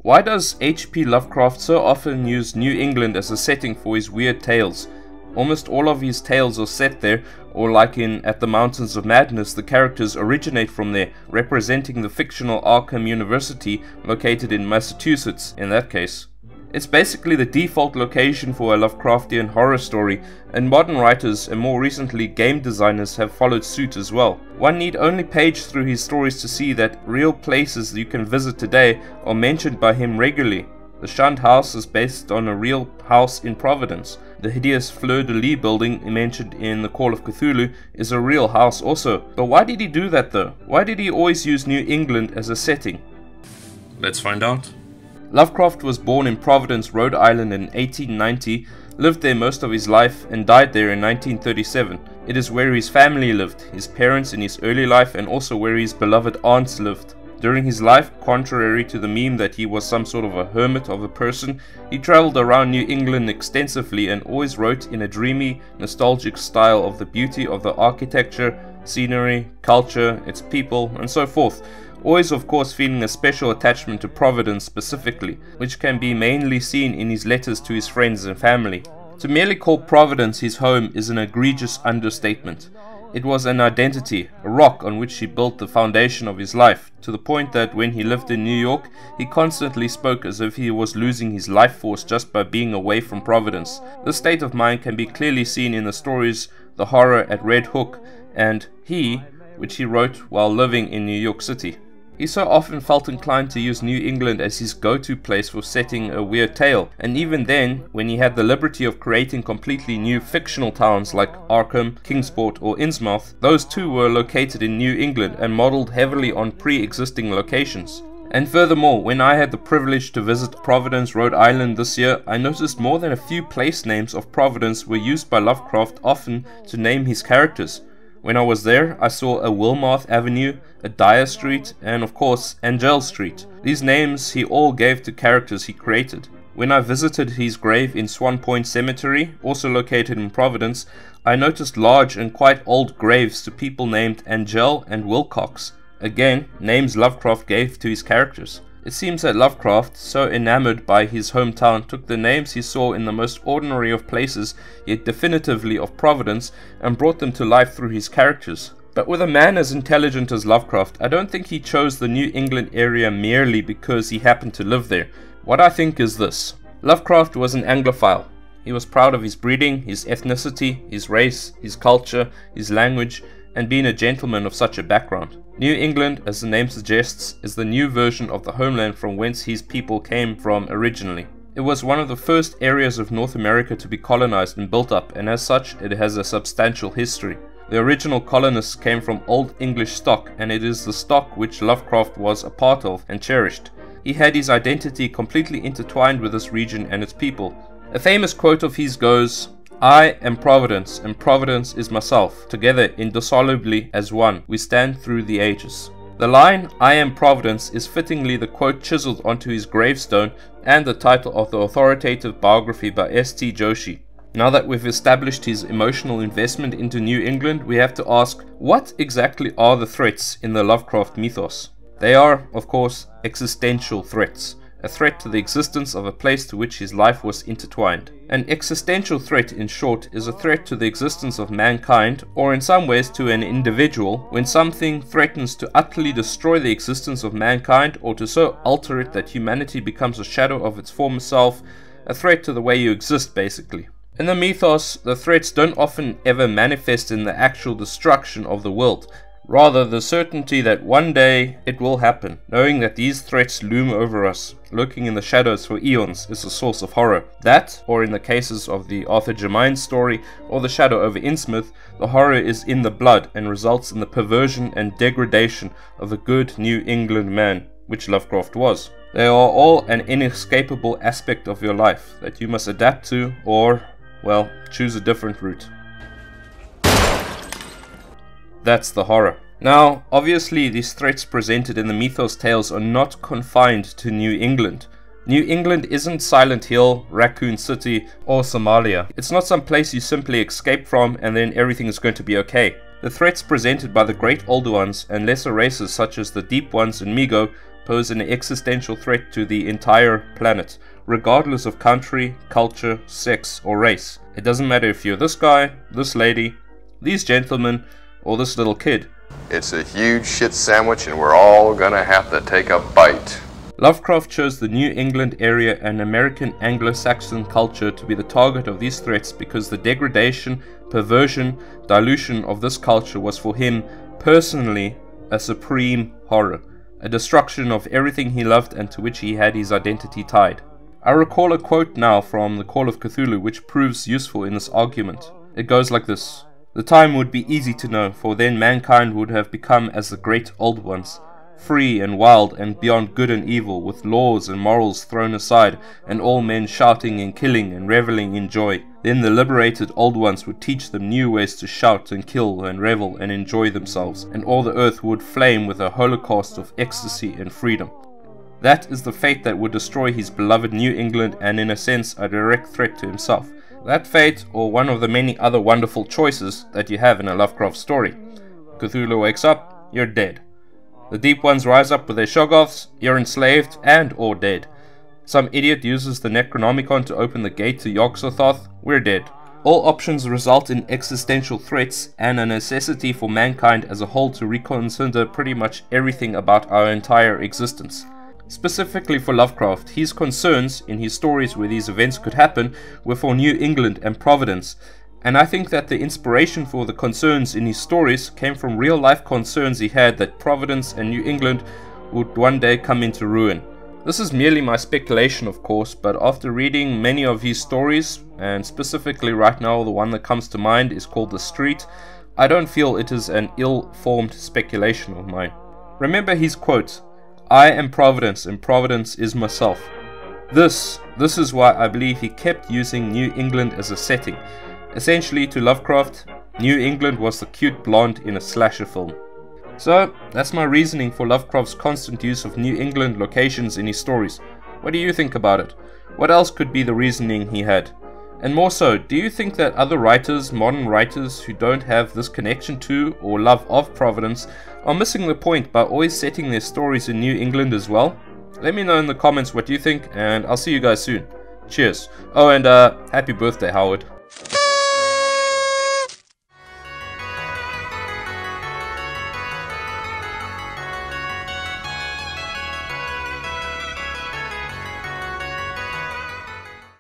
Why does H.P. Lovecraft so often use New England as a setting for his weird tales? Almost all of his tales are set there, or like in At the Mountains of Madness, the characters originate from there, representing the fictional Arkham University located in Massachusetts in that case. It's basically the default location for a Lovecraftian horror story, and modern writers and more recently game designers have followed suit as well. One need only page through his stories to see that real places you can visit today are mentioned by him regularly. The shunned house is based on a real house in Providence. The hideous fleur-de-lis building mentioned in the Call of Cthulhu is a real house also. But why did he do that though? Why did he always use New England as a setting? Let's find out. Lovecraft was born in Providence, Rhode Island in 1890, lived there most of his life, and died there in 1937. It is where his family lived, his parents in his early life, and also where his beloved aunts lived. During his life, contrary to the meme that he was some sort of a hermit of a person, he traveled around New England extensively and always wrote in a dreamy, nostalgic style of the beauty of the architecture, scenery, culture, its people, and so forth. Always of course feeling a special attachment to Providence specifically, which can be mainly seen in his letters to his friends and family. To merely call Providence his home is an egregious understatement. It was an identity, a rock on which he built the foundation of his life, to the point that when he lived in New York, he constantly spoke as if he was losing his life force just by being away from Providence. This state of mind can be clearly seen in the stories The Horror at Red Hook and He, which he wrote while living in New York City. He so often felt inclined to use New England as his go-to place for setting a weird tale, and even then, when he had the liberty of creating completely new fictional towns like Arkham, Kingsport or Innsmouth, those too were located in New England and modelled heavily on pre-existing locations. And furthermore, when I had the privilege to visit Providence, Rhode Island this year, I noticed more than a few place names of Providence were used by Lovecraft often to name his characters. When I was there, I saw a Wilmarth Avenue, a Dyer Street, and of course Angell Street. These names he all gave to characters he created. When I visited his grave in Swan Point Cemetery, also located in Providence, I noticed large and quite old graves to people named Angell and Wilcox. Again, names Lovecraft gave to his characters. It seems that Lovecraft, so enamored by his hometown, took the names he saw in the most ordinary of places, yet definitively of Providence, and brought them to life through his characters. But with a man as intelligent as Lovecraft, I don't think he chose the New England area merely because he happened to live there. What I think is this. Lovecraft was an Anglophile. He was proud of his breeding, his ethnicity, his race, his culture, his language, and being a gentleman of such a background. New England, as the name suggests, is the new version of the homeland from whence his people came from originally. It was one of the first areas of North America to be colonized and built up, and as such it has a substantial history. The original colonists came from Old English stock, and it is the stock which Lovecraft was a part of and cherished. He had his identity completely intertwined with this region and its people. A famous quote of his goes, "I am Providence, and Providence is myself. Together, indissolubly as one, we stand through the ages." The line, "I am Providence," is fittingly the quote chiseled onto his gravestone and the title of the authoritative biography by S.T. Joshi. Now that we've established his emotional investment into New England, we have to ask, what exactly are the threats in the Lovecraft mythos? They are, of course, existential threats. A threat to the existence of a place to which his life was intertwined. An existential threat, in short, is a threat to the existence of mankind, or in some ways to an individual, when something threatens to utterly destroy the existence of mankind or to so alter it that humanity becomes a shadow of its former self, a threat to the way you exist, basically. In the mythos, the threats don't often ever manifest in the actual destruction of the world. Rather, the certainty that one day it will happen, knowing that these threats loom over us, lurking in the shadows for eons, is a source of horror. That, or in the cases of the Arthur Germain story or the Shadow over Innsmouth, the horror is in the blood and results in the perversion and degradation of a good New England man, which Lovecraft was. They are all an inescapable aspect of your life that you must adapt to or, well, choose a different route. That's the horror. Now, obviously these threats presented in the mythos tales are not confined to New England. New England isn't Silent Hill, Raccoon City, or Somalia. It's not some place you simply escape from and then everything is going to be okay. The threats presented by the great older ones and lesser races such as the Deep Ones and Migo pose an existential threat to the entire planet, regardless of country, culture, sex, or race. It doesn't matter if you're this guy, this lady, these gentlemen, or this little kid. It's a huge shit sandwich and we're all gonna have to take a bite. Lovecraft chose the New England area and American Anglo-Saxon culture to be the target of these threats because the degradation, perversion, dilution of this culture was for him personally a supreme horror, a destruction of everything he loved and to which he had his identity tied. I recall a quote now from the Call of Cthulhu which proves useful in this argument. It goes like this: "The time would be easy to know, for then mankind would have become as the great old ones, free and wild and beyond good and evil, with laws and morals thrown aside, and all men shouting and killing and reveling in joy. Then the liberated old ones would teach them new ways to shout and kill and revel and enjoy themselves, and all the earth would flame with a holocaust of ecstasy and freedom." That is the fate that would destroy his beloved New England and in a sense a direct threat to himself. That fate, or one of the many other wonderful choices that you have in a Lovecraft story. Cthulhu wakes up, you're dead. The Deep Ones rise up with their Shoggoths, you're enslaved and or dead. Some idiot uses the Necronomicon to open the gate to Yog-Sothoth, we're dead. All options result in existential threats and a necessity for mankind as a whole to reconsider pretty much everything about our entire existence. Specifically for Lovecraft, his concerns in his stories where these events could happen were for New England and Providence, and I think that the inspiration for the concerns in his stories came from real life concerns he had that Providence and New England would one day come into ruin. This is merely my speculation, of course, but after reading many of his stories, and specifically right now the one that comes to mind is called The Street, I don't feel it is an ill-formed speculation of mine. Remember his quote, "I am Providence and Providence is myself." This is why I believe he kept using New England as a setting. Essentially, to Lovecraft, New England was the cute blonde in a slasher film. So, that's my reasoning for Lovecraft's constant use of New England locations in his stories. What do you think about it? What else could be the reasoning he had? And more so, do you think that other writers, modern writers who don't have this connection to or love of Providence are missing the point by always setting their stories in New England as well? Let me know in the comments what you think, and I'll see you guys soon. Cheers. Oh, and happy birthday, Howard.